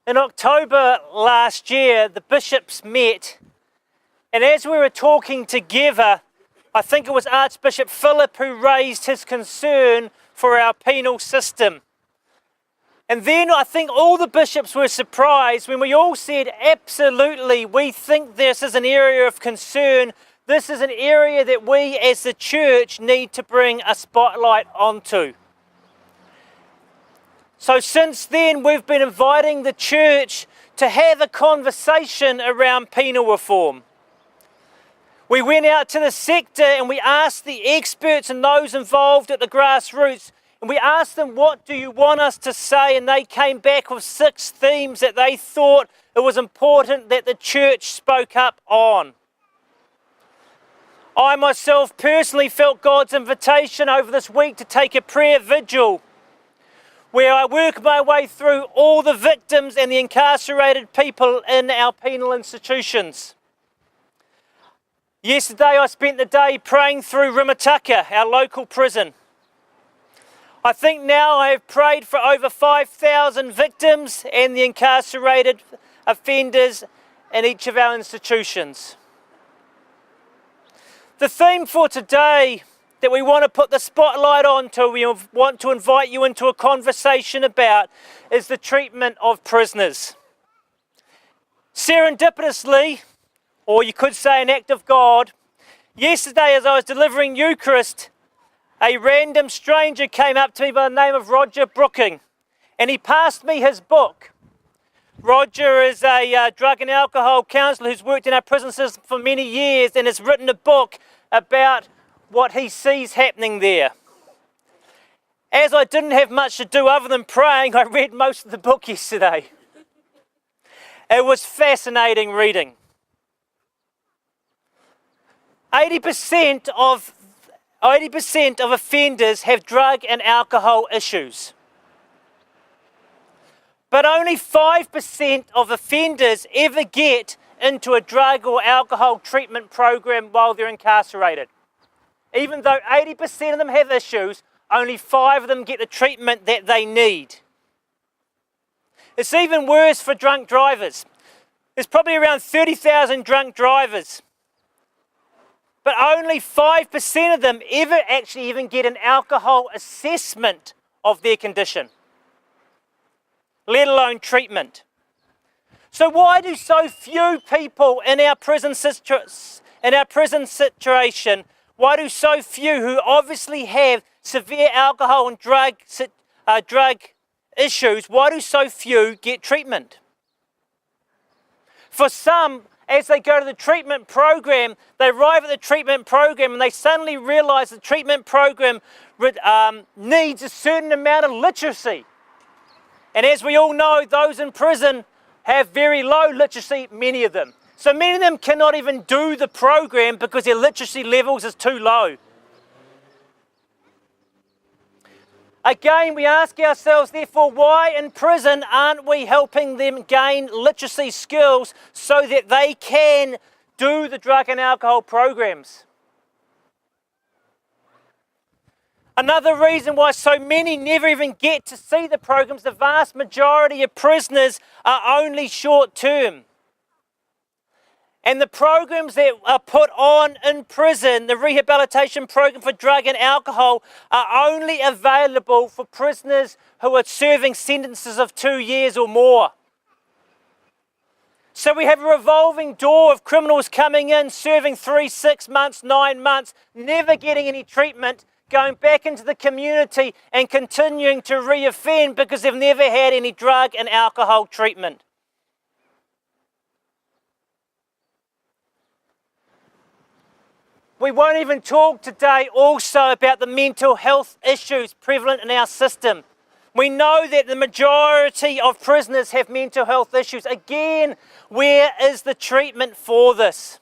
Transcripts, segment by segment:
In October last year, the bishops met, and as we were talking together, I think it was Archbishop Philip who raised his concern for our penal system. And then I think all the bishops were surprised when we all said, absolutely, we think this is an area of concern. This is an area that we as the church need to bring a spotlight onto. So since then, we've been inviting the church to have a conversation around penal reform. We went out to the sector and we asked the experts and those involved at the grassroots, and we asked them, what do you want us to say? And they came back with 6 themes that they thought it was important that the church spoke up on. I myself personally felt God's invitation over this week to take a prayer vigil where I work my way through all the victims and the incarcerated people in our penal institutions. Yesterday I spent the day praying through Rimataka, our local prison. I think now I have prayed for over 5,000 victims and the incarcerated offenders in each of our institutions. The theme for today that we want to put the spotlight on, we want to invite you into a conversation about, is the treatment of prisoners. Serendipitously, or you could say an act of God, yesterday as I was delivering Eucharist, a random stranger came up to me by the name of Roger Brooking, and he passed me his book. Roger is a drug and alcohol counsellor who's worked in our prison system for many years and has written a book about what he sees happening there. As I didn't have much to do other than praying, I read most of the book yesterday. It was fascinating reading. 80% of offenders have drug and alcohol issues. But only 5% of offenders ever get into a drug or alcohol treatment program while they're incarcerated. Even though 80% of them have issues, only 5 of them get the treatment that they need. It's even worse for drunk drivers. There's probably around 30,000 drunk drivers, but only 5% of them ever actually even get an alcohol assessment of their condition, let alone treatment. So why do so few people in our prison situation, why do so few who obviously have severe alcohol and drug issues, why do so few get treatment? For some, as they go to the treatment program, they arrive at the treatment program and they suddenly realise the treatment program needs a certain amount of literacy. And as we all know, those in prison have very low literacy, many of them. So many of them cannot even do the program because their literacy levels is too low. Again, we ask ourselves, therefore, why in prison aren't we helping them gain literacy skills so that they can do the drug and alcohol programs? Another reason why so many never even get to see the programs, the vast majority of prisoners are only short term. And the programs that are put on in prison, the rehabilitation program for drug and alcohol, are only available for prisoners who are serving sentences of 2 years or more. So we have a revolving door of criminals coming in, serving 3, 6 months, 9 months, never getting any treatment, going back into the community and continuing to reoffend because they've never had any drug and alcohol treatment. We won't even talk today also about the mental health issues prevalent in our system. We know that the majority of prisoners have mental health issues. Again, where is the treatment for this?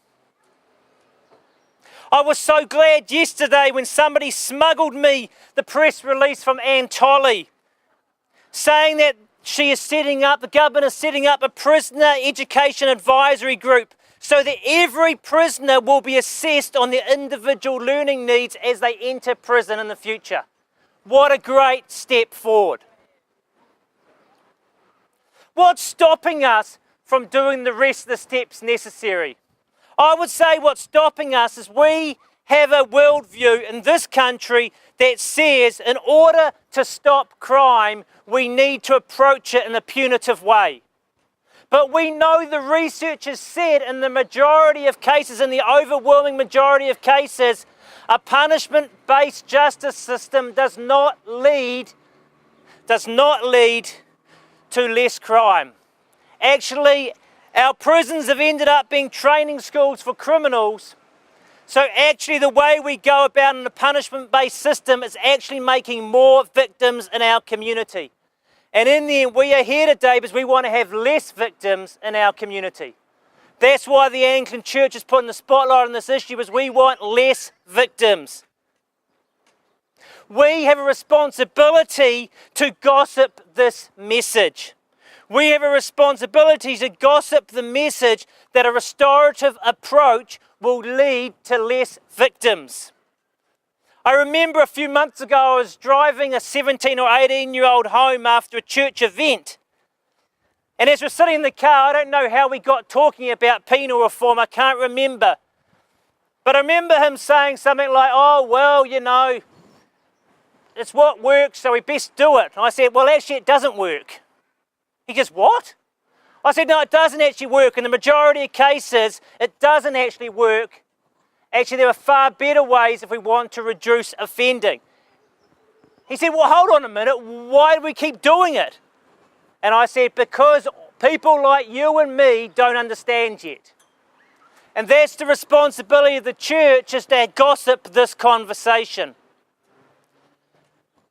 I was so glad yesterday when somebody smuggled me the press release from Anne Tolley saying that the government is setting up a prisoner education advisory group so that every prisoner will be assessed on their individual learning needs as they enter prison in the future. What a great step forward. What's stopping us from doing the rest of the steps necessary? I would say what's stopping us is we have a worldview in this country that says in order to stop crime, we need to approach it in a punitive way. But we know the research has said in the majority of cases, in the overwhelming majority of cases, a punishment-based justice system does not lead to less crime. Actually, our prisons have ended up being training schools for criminals. So actually the way we go about in a punishment-based system is actually making more victims in our community. And in the end, we are here today because we want to have less victims in our community. That's why the Anglican Church is putting the spotlight on this issue, is we want less victims. We have a responsibility to gossip this message. We have a responsibility to gossip the message that a restorative approach will lead to less victims. I remember a few months ago I was driving a 17 or 18-year-old home after a church event. And as we're sitting in the car, I don't know how we got talking about penal reform, I can't remember. But I remember him saying something like, oh, well, you know, it's what works, so we best do it. And I said, well, actually, it doesn't work. He goes, what? I said, no, it doesn't actually work. In the majority of cases, it doesn't actually work. Actually, there are far better ways if we want to reduce offending. He said, well, hold on a minute. Why do we keep doing it? And I said, because people like you and me don't understand yet. And that's the responsibility of the church, is to gossip this conversation.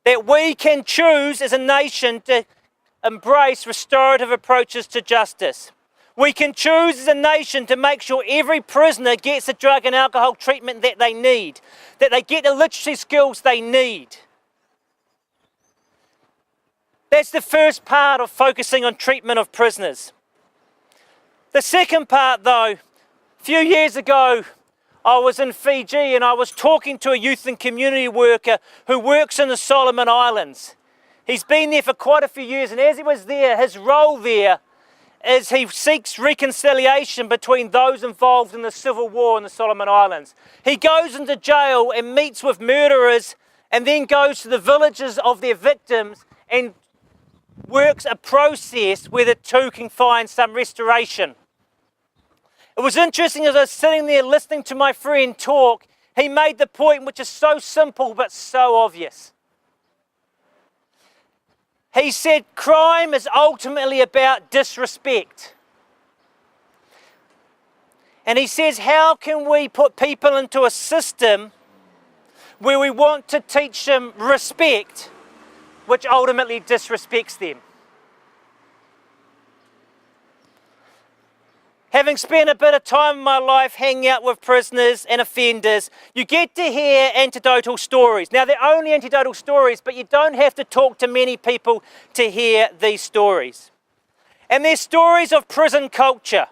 That we can choose as a nation to embrace restorative approaches to justice. We can choose as a nation to make sure every prisoner gets the drug and alcohol treatment that they need, that they get the literacy skills they need. That's the first part of focusing on treatment of prisoners. The second part, though, a few years ago, I was in Fiji and I was talking to a youth and community worker who works in the Solomon Islands. He's been there for quite a few years, and as he was there, his role there is he seeks reconciliation between those involved in the civil war in the Solomon Islands. He goes into jail and meets with murderers and then goes to the villages of their victims and works a process where the two can find some restoration. It was interesting as I was sitting there listening to my friend talk, he made the point which is so simple but so obvious. He said crime is ultimately about disrespect. And he says, how can we put people into a system where we want to teach them respect, which ultimately disrespects them? Having spent a bit of time in my life hanging out with prisoners and offenders, you get to hear anecdotal stories. Now, they're only anecdotal stories, but you don't have to talk to many people to hear these stories. And they're stories of prison culture.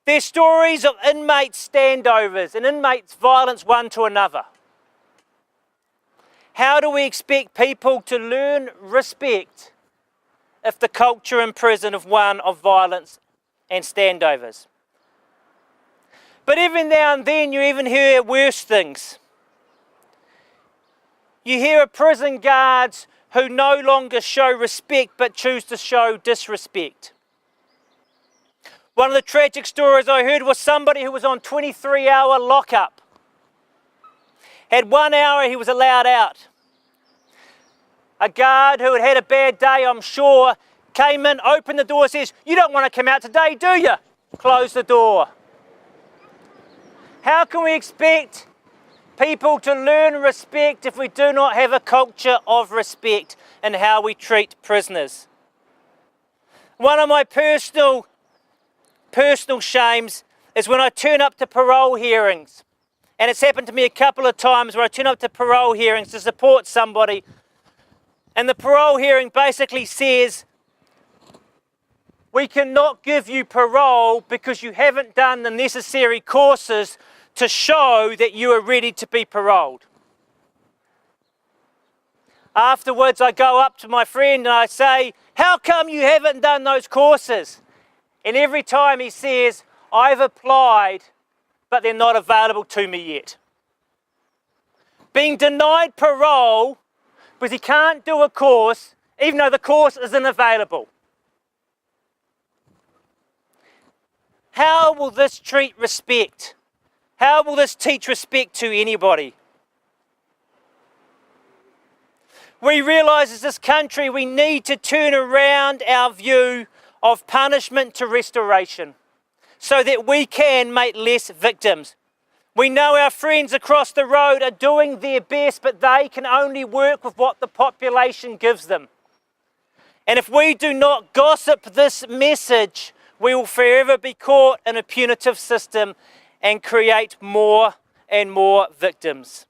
They're stories of inmates standovers and inmates violence one to another. How do we expect people to learn respect if the culture in prison is one of violence and standovers? But every now and then you even hear worse things. You hear of prison guards who no longer show respect but choose to show disrespect. One of the tragic stories I heard was somebody who was on 23-hour lockup. Had 1 hour he was allowed out. A guard who had had a bad day, I'm sure, came in, opened the door, says, you don't want to come out today, do you? Close the door. How can we expect people to learn respect if we do not have a culture of respect in how we treat prisoners? One of my personal shames is when I turn up to parole hearings. And it's happened to me a couple of times where I turn up to parole hearings to support somebody. And the parole hearing basically says, we cannot give you parole because you haven't done the necessary courses to show that you are ready to be paroled. Afterwards, I go up to my friend and I say, how come you haven't done those courses? And every time he says, I've applied, but they're not available to me yet. Being denied parole because he can't do a course, even though the course isn't available. How will this treat respect? How will this teach respect to anybody? We realise as this country we need to turn around our view of punishment to restoration so that we can make less victims. We know our friends across the road are doing their best, but they can only work with what the population gives them. And if we do not gossip this message, we will forever be caught in a punitive system and create more and more victims.